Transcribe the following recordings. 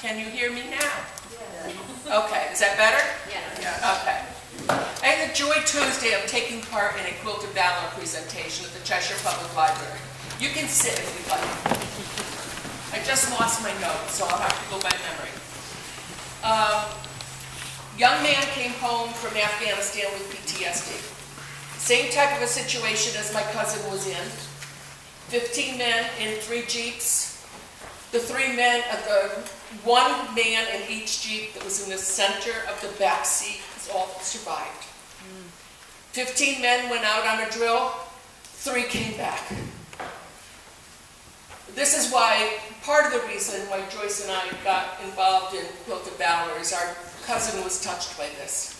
Can you hear me now? Yes. Okay, is that better? Yes. Okay. I had the joy Tuesday of taking part in a Quilt of Valor presentation at the Cheshire Public Library. You can sit if you'd like. I just lost my notes, so I'll have to go by memory. Young man came home from Afghanistan with PTSD. Same type of a situation as my cousin was in. 15 men in 3 Jeeps. The 3 men, one man in each Jeep that was in the center of the back seat all survived. 15 men went out on a drill, 3 came back. This is why, part of the reason why Joyce and I got involved in Quilt of Valor is our cousin was touched by this.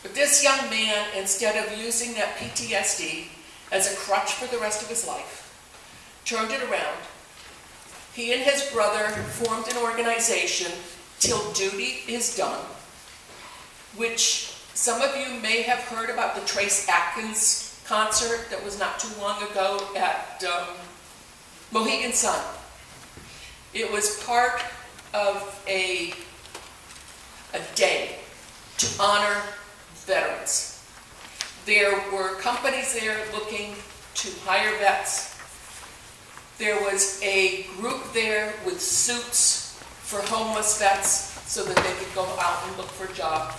But this young man, instead of using that PTSD as a crutch for the rest of his life, turned it around. He and his brother formed an organization, Till Duty is Done, which some of you may have heard about the Trace Atkins concert that was not too long ago at Mohegan Sun. It was part of a day to honor veterans. There were companies there looking to hire vets. There was a group there with suits for homeless vets so that they could go out and look for a job.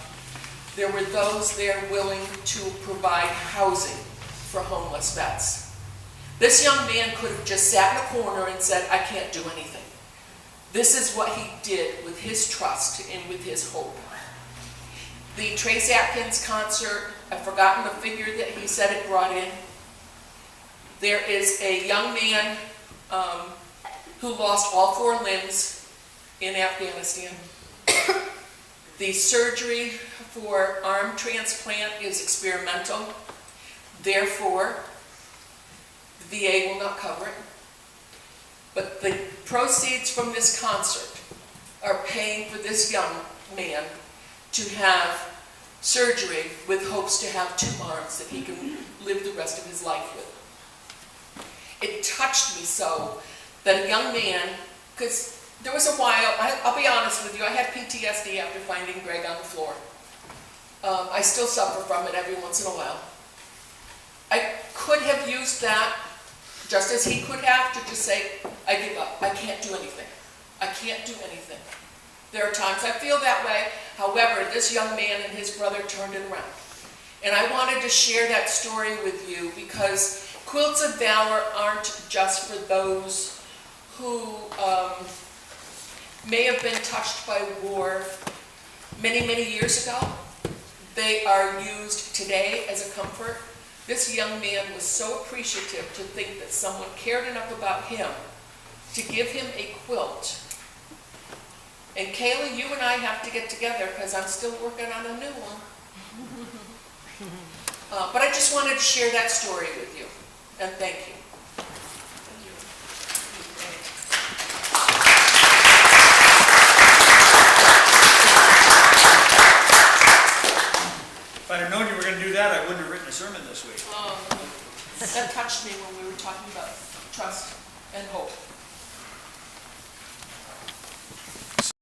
There were those there willing to provide housing for homeless vets. This young man could have just sat in a corner and said, I can't do anything. This is what he did with his trust and with his hope. The Trace Atkins concert, I've forgotten the figure that he said it brought in. There is a young man who lost all 4 limbs in Afghanistan. The surgery for arm transplant is experimental. Therefore, the VA will not cover it. But the proceeds from this concert are paying for this young man to have surgery with hopes to have 2 arms that he can live the rest of his life with. It touched me so that a young man, because there was a while, I'll be honest with you, I had PTSD after finding Greg on the floor. I still suffer from it every once in a while. I could have used that, just as he could have, to just say, I give up. I can't do anything. I can't do anything. There are times I feel that way. However, this young man and his brother turned it around. And I wanted to share that story with you because Quilts of Valor aren't just for those who may have been touched by war many, many years ago. They are used today as a comfort. This young man was so appreciative to think that someone cared enough about him to give him a quilt. And Kayla, you and I have to get together because I'm still working on a new one. But I just wanted to share that story with you. And thank you. If I'd have known you were going to do that, I wouldn't have written a sermon this week. That touched me when we were talking about trust and hope.